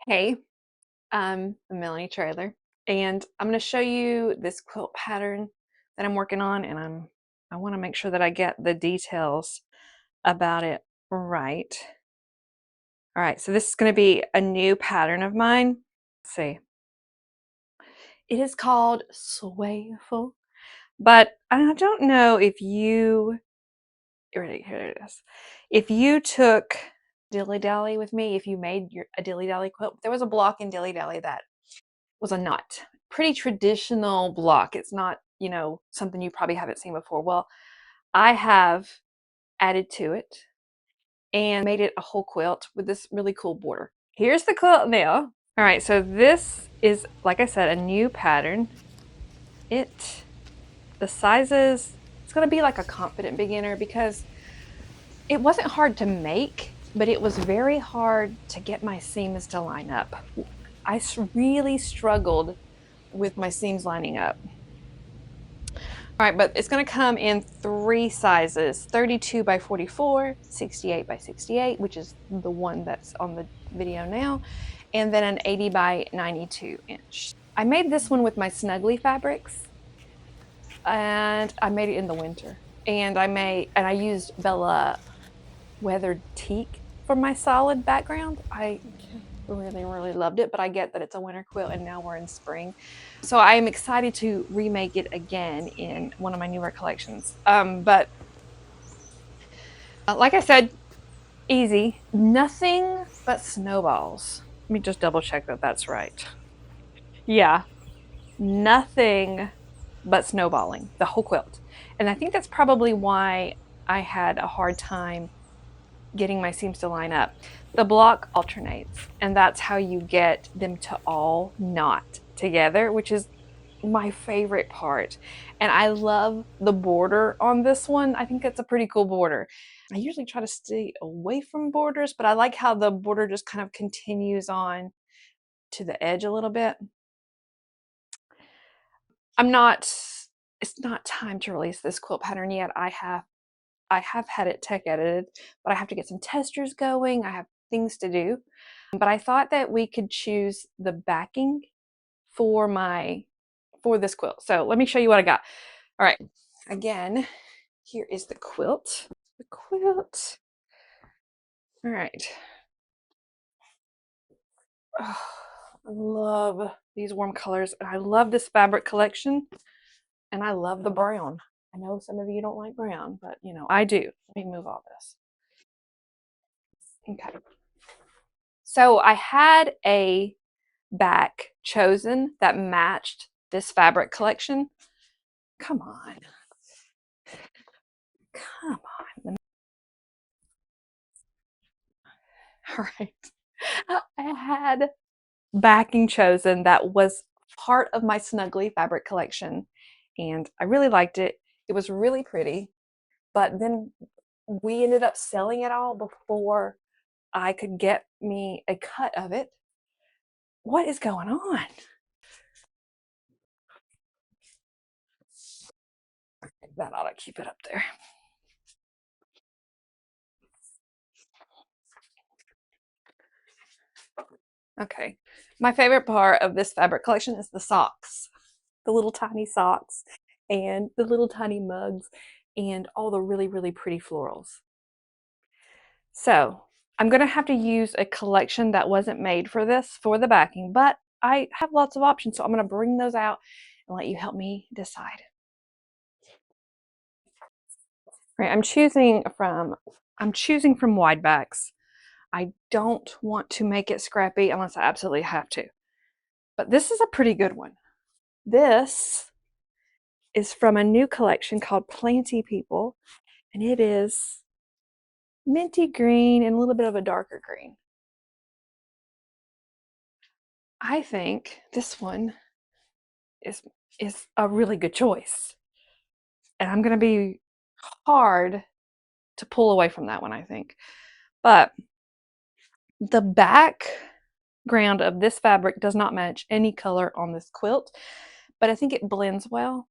Hey, I'm Melanie Trailer, and I'm going to show you this quilt pattern that I'm working on, and I want to make sure that I get the details about it right. All right, so this is going to be a new pattern of mine. Let's see. It is called Swayful, but I don't know if you here it is. If you took Dilly Dally with me, if you made a Dilly Dally quilt, there was a block in Dilly Dally that was a knot. Pretty traditional block. It's not, something you probably haven't seen before. Well, I have added to it and made it a whole quilt with this really cool border. Here's the quilt now. All right, so this is, like I said, a new pattern. The sizes, it's gonna be like a confident beginner because it wasn't hard to make, but it was very hard to get my seams to line up. I really struggled with my seams lining up. All right, but it's going to come in 3 sizes, 32 by 44, 68 by 68, which is the one that's on the video now, and then an 80 by 92 inch. I made this one with my Snuggly fabrics, and I made it in the winter. And I used Bella Weathered Teak for my solid background. I really loved it, but I get that it's a winter quilt and now we're in spring. So I am excited to remake it again in one of my newer collections. But like I said, easy. Nothing but snowballs. Let me just double check that that's right. Yeah, nothing but snowballing, the whole quilt. And I think that's probably why I had a hard time getting my seams to line up. The block alternates, and that's how you get them to all knot together, which is my favorite part. And I love the border on this one. I think that's a pretty cool border. I usually try to stay away from borders, but I like how the border just kind of continues on to the edge a little bit. It's not time to release this quilt pattern yet. I have had it tech edited, but I have to get some testers going. I have things to do. But I thought that we could choose the backing for this quilt. So let me show you what I got. All right. Again, here is the quilt. The quilt. All right. Oh, I love these warm colors. I love this fabric collection, and I love the brown. I know some of you don't like brown, but I do. Let me move all this. Okay. So I had a back chosen that matched this fabric collection. Come on. Come on. All right. I had backing chosen that was part of my Snuggly fabric collection, and I really liked it. It was really pretty, but then we ended up selling it all before I could get me a cut of it. What is going on? That ought to keep it up there. Okay. My favorite part of this fabric collection is the socks, the little tiny socks and the little tiny mugs and all the really pretty florals. So I'm going to have to use a collection that wasn't made for this for the backing, but I have lots of options. So I'm going to bring those out and let you help me decide. Right, I'm choosing from wide backs. I don't want to make it scrappy unless I absolutely have to. But this is a pretty good one. This is from a new collection called Planty People, and it is minty green and a little bit of a darker green. I think this one is a really good choice. And I'm going to be hard to pull away from that one, I think. But the background of this fabric does not match any color on this quilt, but I think it blends well.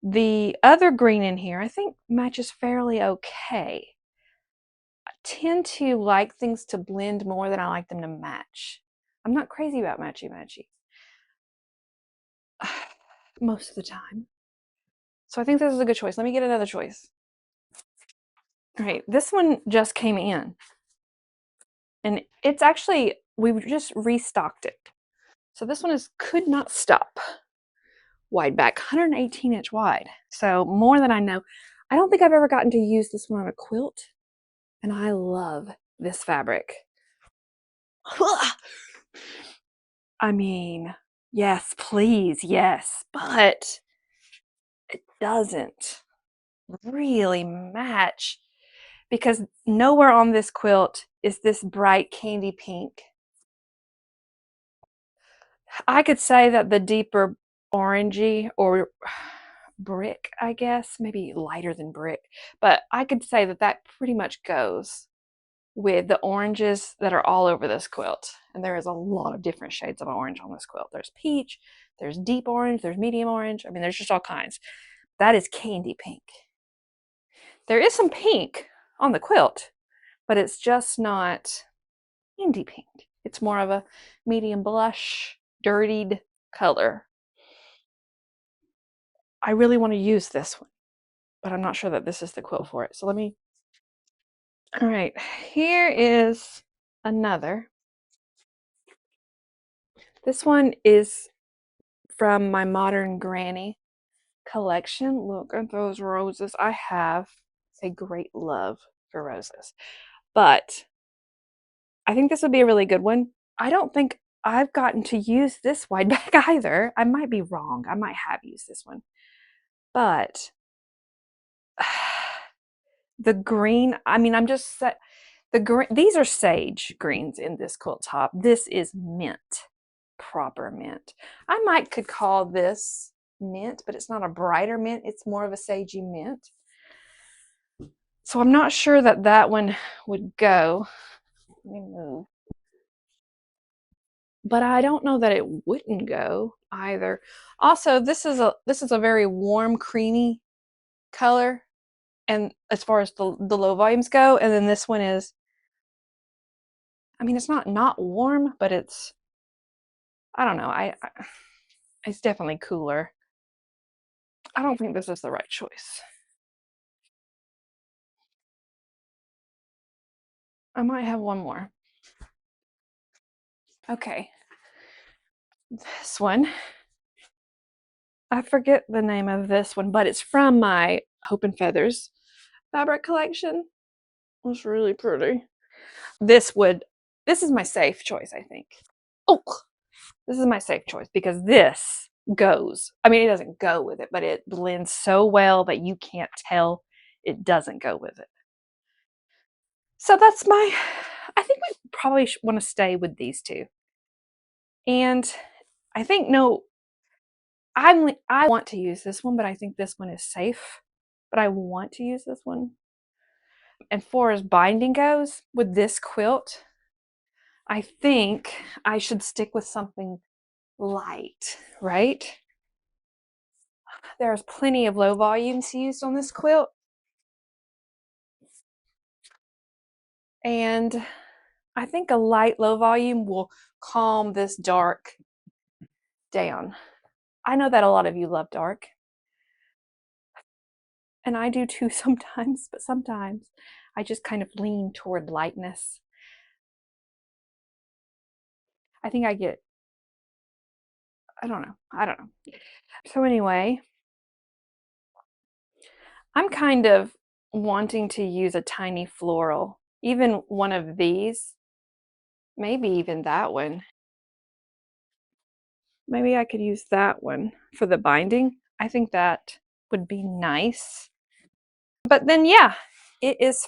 The other green in here, I think, matches fairly okay. I tend to like things to blend more than I like them to match. I'm not crazy about matchy-matchy most of the time. So I think this is a good choice. Let me get another choice. All right, this one just came in. And it's actually, we just restocked it. So this one is Could Not Stop. Wide back, 118-inch wide. So more than I know. I don't think I've ever gotten to use this one on a quilt. And I love this fabric. I mean, yes, please, yes. But it doesn't really match because nowhere on this quilt is this bright candy pink. I could say that the deeper orangey or brick, I guess, maybe lighter than brick, but I could say that that pretty much goes with the oranges that are all over this quilt. And there is a lot of different shades of orange on this quilt. There's peach, there's deep orange, there's medium orange. I mean, there's just all kinds. That is candy pink. There is some pink on the quilt, but it's just not candy pink. It's more of a medium blush, dirtied color. I really want to use this one, but I'm not sure that this is the quilt for it. So let me, all right, here is another. This one is from my Modern Granny collection. Look at those roses. I have a great love for roses, but I think this would be a really good one. I don't think I've gotten to use this wide back either. I might be wrong. I might have used this one, but the green, I mean, I'm just set. The green, these are sage greens in this quilt top. This is mint, proper mint. I might could call this mint, but it's not a brighter mint. It's more of a sagey mint. So I'm not sure that that one would go. Let me move. But I don't know that it wouldn't go either. Also, this is a very warm, creamy color, and as far as the low volumes go, and then this one is, I mean, it's not warm, but it's, I don't know. It's definitely cooler. I don't think this is the right choice. I might have one more. Okay. This one. I forget the name of this one, but it's from my Hope and Feathers fabric collection. It's really pretty. This is my safe choice, I think. Oh, this is my safe choice because this goes. I mean, it doesn't go with it, but it blends so well that you can't tell it doesn't go with it. So that's my, I think we probably want to stay with these two. And I think, no, I want to use this one, but I think this one is safe. But I want to use this one. And far as binding goes, with this quilt, I think I should stick with something light, right? There's plenty of low volumes used on this quilt. And I think a light low volume will calm this dark down. I know that a lot of you love dark. And I do too sometimes, but sometimes I just kind of lean toward lightness. I think I get, I don't know. So anyway, I'm kind of wanting to use a tiny floral, even one of these, maybe even that one. Maybe I could use that one for the binding. I think that would be nice. But then, yeah, it is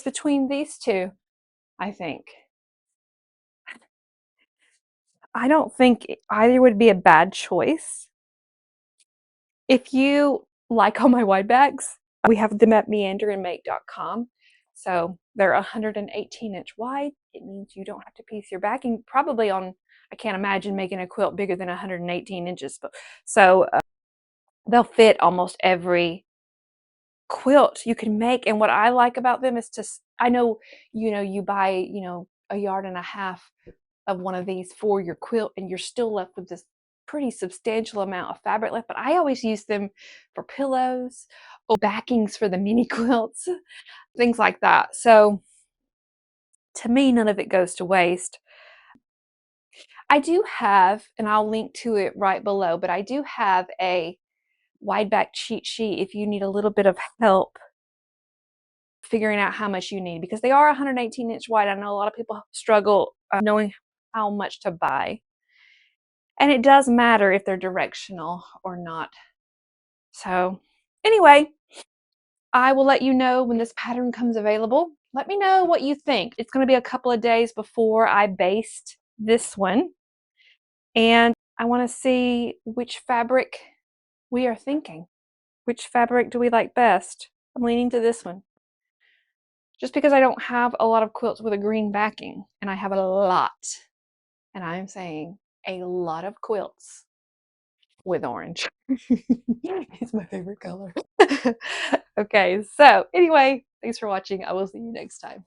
between these two, I think. I don't think either would be a bad choice. If you like all my wide bags, we have them at meanderandmake.com. So they're 118-inch wide. It means you don't have to piece your backing. Probably on, I can't imagine making a quilt bigger than 118 inches. But, so they'll fit almost every quilt you can make. And what I like about them is I know, you buy, a yard and a half of one of these for your quilt, and you're still left with this pretty substantial amount of fabric left. But I always use them for pillows or backings for the mini quilts, things like that. So to me, none of it goes to waste. I do have, and I'll link to it right below, but I do have a wide back cheat sheet if you need a little bit of help figuring out how much you need, because they are 118-inch wide. I know a lot of people struggle knowing how much to buy. And it does matter if they're directional or not. So anyway, I will let you know when this pattern comes available. Let me know what you think. It's going to be a couple of days before I baste this one. And I want to see which fabric we are thinking. Which fabric do we like best? I'm leaning to this one. Just because I don't have a lot of quilts with a green backing, and I have a lot. And I'm saying a lot of quilts with orange. It's my favorite color. Okay, so anyway, thanks for watching. I will see you next time.